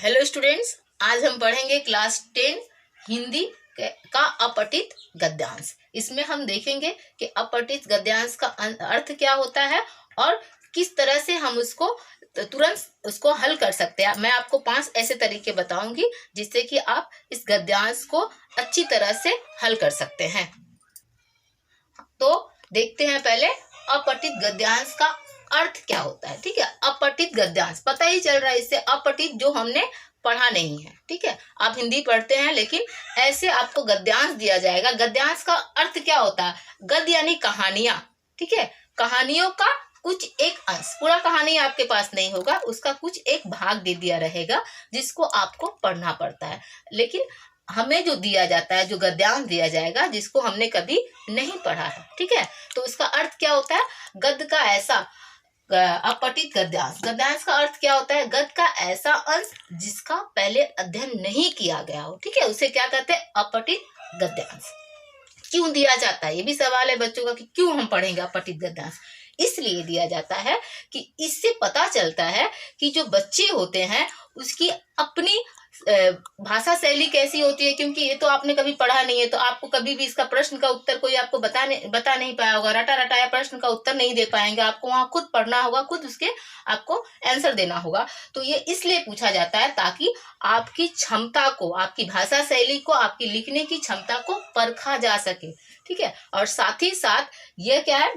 Hello students, आज हम पढ़ेंगे क्लास 10 हिंदी का अपठित गद्यांश। इसमें हम देखेंगे कि अपठित गद्यांश का अर्थ क्या होता है और किस तरह से हम उसको तुरंत उसको हल कर सकते हैं। मैं आपको 5 ऐसे तरीके बताऊंगी जिससे कि आप इस गद्यांश को अच्छी तरह से हल कर सकते हैं। तो देखते हैं पहले अपठित गद्यांश का अर्थ क्या होता है। ठीक है, अपठित गद्यांश पता ही चल रहा है इससे, अपठित जो हमने पढ़ा नहीं है। ठीक है, आप हिंदी पढ़ते हैं लेकिन ऐसे आपको गद्यांश दिया जाएगा। गद्यांश का अर्थ क्या होता है? गद्य यानी कहानियां। ठीक है, कहानियों का कुछ एक अंश, पूरा कहानी आपके पास नहीं होगा, उसका कुछ एक भाग दे दिया रहेगा जिसको आपको पढ़ना पड़ता है। लेकिन हमें जो दिया जाता है, जो गद्यांश दिया जाएगा जिसको हमने कभी नहीं पढ़ा है। ठीक है, तो इसका अर्थ क्या होता है? गद्य का ऐसा अपठित गद्यांश। गद्यांश का अर्थ क्या होता है? गद्य का ऐसा अंश जिसका पहले अध्ययन नहीं किया गया हो। ठीक है, उसे क्या कहते हैं? अपठित गद्यांश। क्यों दिया जाता है? ये भी सवाल है बच्चों का कि क्यों हम पढ़ेंगे अपठित गद्यांश। इसलिए दिया जाता है कि इससे पता चलता है कि जो बच्चे होते हैं उसकी अपनी भाषा शैली कैसी होती है। क्योंकि ये तो आपने कभी पढ़ा नहीं है, तो आपको कभी भी इसका प्रश्न का उत्तर कोई आपको बता नहीं पाया होगा, रटा रटाया प्रश्न का उत्तर नहीं दे पाएंगे। आपको वहां खुद पढ़ना होगा, खुद उसके आपको आंसर देना होगा। तो ये इसलिए पूछा जाता है ताकि आपकी क्षमता को, आपकी भाषा शैली को, आपकी लिखने की क्षमता को परखा जा सके। ठीक है, और साथ ही साथ ये क्या है,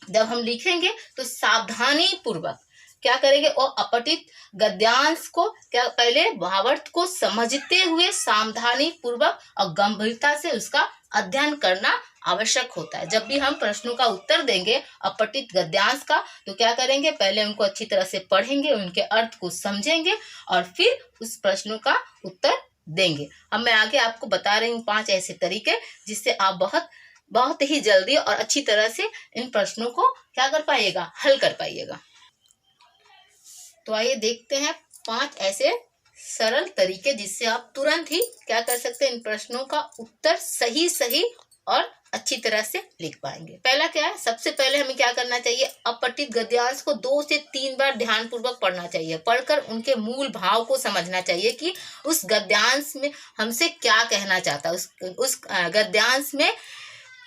जब हम लिखेंगे तो सावधानी पूर्वक क्या करेंगे, और अपठित गद्यांश को क्या, पहले भावार्थ को समझते हुए सावधानी पूर्वक और गंभीरता से उसका अध्ययन करना आवश्यक होता है। जब भी हम प्रश्नों का उत्तर देंगे अपठित गद्यांश का, तो क्या करेंगे, पहले उनको अच्छी तरह से पढ़ेंगे, उनके अर्थ को समझेंगे और फिर उस प्रश्नों का उत्तर देंगे। अब मैं आगे आपको बता रही हूँ 5 ऐसे तरीके जिससे आप बहुत ही जल्दी और अच्छी तरह से इन प्रश्नों को क्या कर पाइएगा, हल कर पाइएगा। तो आइए देखते हैं 5 ऐसे सरल तरीके जिससे आप तुरंत ही क्या कर सकते हैं, इन प्रश्नों का उत्तर सही और अच्छी तरह से लिख पाएंगे। पहला क्या है, सबसे पहले हमें क्या करना चाहिए, अपठित गद्यांश को 2 से 3 बार ध्यानपूर्वक पढ़ना चाहिए। पढ़कर उनके मूल भाव को समझना चाहिए कि उस गद्यांश में हमसे क्या कहना चाहता है, उस गद्यांश में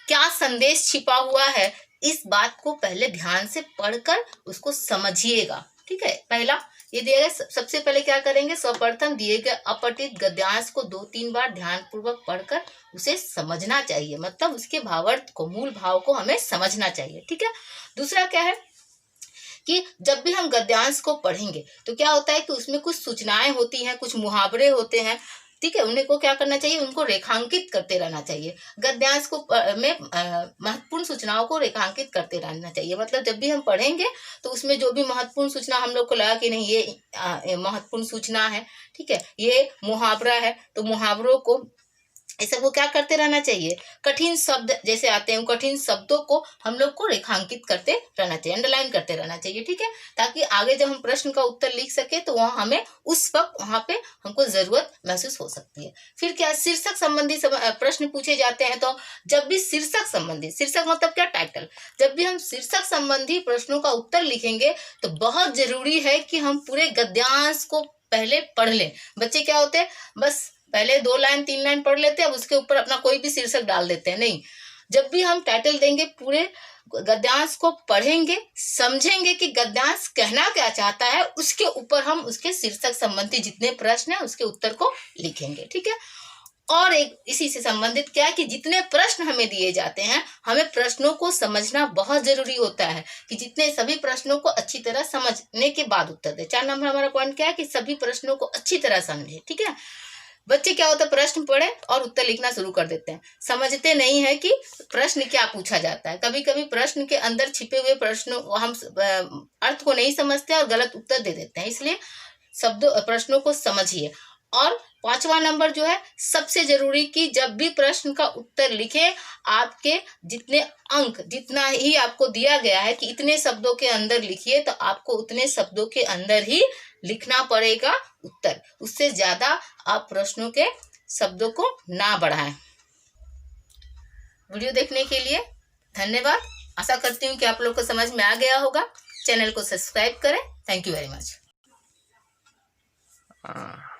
क्या संदेश छिपा हुआ है। इस बात को पहले ध्यान से पढ़कर उसको समझिएगा। ठीक है, पहला ये दिया गया, सबसे पहले क्या करेंगे, सर्वप्रथम दिए गए अपठित गद्यांश को 2-3 बार ध्यानपूर्वक पढ़कर उसे समझना चाहिए। मतलब उसके भावार्थ को, मूल भाव को हमें समझना चाहिए। ठीक है, दूसरा क्या है कि जब भी हम गद्यांश को पढ़ेंगे तो क्या होता है कि उसमें कुछ सूचनाएं होती हैं, कुछ मुहावरे होते हैं। ठीक है, उन्हें को क्या करना चाहिए, उनको रेखांकित करते रहना चाहिए। गद्यांश को में महत्वपूर्ण सूचनाओं को रेखांकित करते रहना चाहिए। मतलब जब भी हम पढ़ेंगे तो उसमें जो भी महत्वपूर्ण सूचना हम लोग को लगा कि नहीं ये महत्वपूर्ण सूचना है, ठीक है, ये मुहावरा है, तो मुहावरों को ये सब को क्या करते रहना चाहिए। कठिन शब्द जैसे आते हैं, कठिन शब्दों को हम लोग को रेखांकित करते रहना चाहिए, अंडरलाइन करते रहना चाहिए। ठीक है, ताकि आगे जब हम प्रश्न का उत्तर लिख सके तो वहां हमें उस वक्त वहां पे हमको जरूरत महसूस हो सकती है। फिर क्या, शीर्षक संबंधी प्रश्न पूछे जाते हैं। तो जब भी शीर्षक संबंधी, शीर्षक मतलब क्या, टाइटल, जब भी हम शीर्षक संबंधी प्रश्नों का उत्तर लिखेंगे तो बहुत जरूरी है कि हम पूरे गद्यांश को पहले पढ़ लें। बच्चे क्या होते हैं, बस पहले 2 लाइन 3 लाइन पढ़ लेते हैं, अब उसके ऊपर अपना कोई भी शीर्षक डाल देते हैं। नहीं, जब भी हम टाइटल देंगे पूरे गद्यांश को पढ़ेंगे, समझेंगे कि गद्यांश कहना क्या चाहता है, उसके ऊपर हम उसके शीर्षक संबंधी जितने प्रश्न हैं उसके उत्तर को लिखेंगे। ठीक है, और एक इसी से संबंधित क्या है कि जितने प्रश्न हमें दिए जाते हैं, हमें प्रश्नों को समझना बहुत जरूरी होता है कि जितने सभी प्रश्नों को अच्छी तरह समझने के बाद उत्तर दे। 4 नंबर हमारा पॉइंट क्या है कि सभी प्रश्नों को अच्छी तरह समझे। ठीक है, बच्चे क्या होता है, प्रश्न पढ़े और उत्तर लिखना शुरू कर देते हैं, समझते नहीं है कि प्रश्न क्या पूछा जाता है। कभी कभी प्रश्न के अंदर छिपे हुए प्रश्नों हम अर्थ को नहीं समझते और गलत उत्तर दे देते हैं। इसलिए प्रश्नों को समझिए। और 5वां नंबर जो है सबसे जरूरी, कि जब भी प्रश्न का उत्तर लिखें, आपके जितने अंक, जितना ही आपको दिया गया है कि इतने शब्दों के अंदर लिखिए, तो आपको उतने शब्दों के अंदर ही लिखना पड़ेगा उत्तर। उससे ज्यादा आप प्रश्नों के शब्दों को ना बढ़ाएं। वीडियो देखने के लिए धन्यवाद। आशा करती हूँ कि आप लोग को समझ में आ गया होगा। चैनल को सब्सक्राइब करें। Thank you very much. हाँ।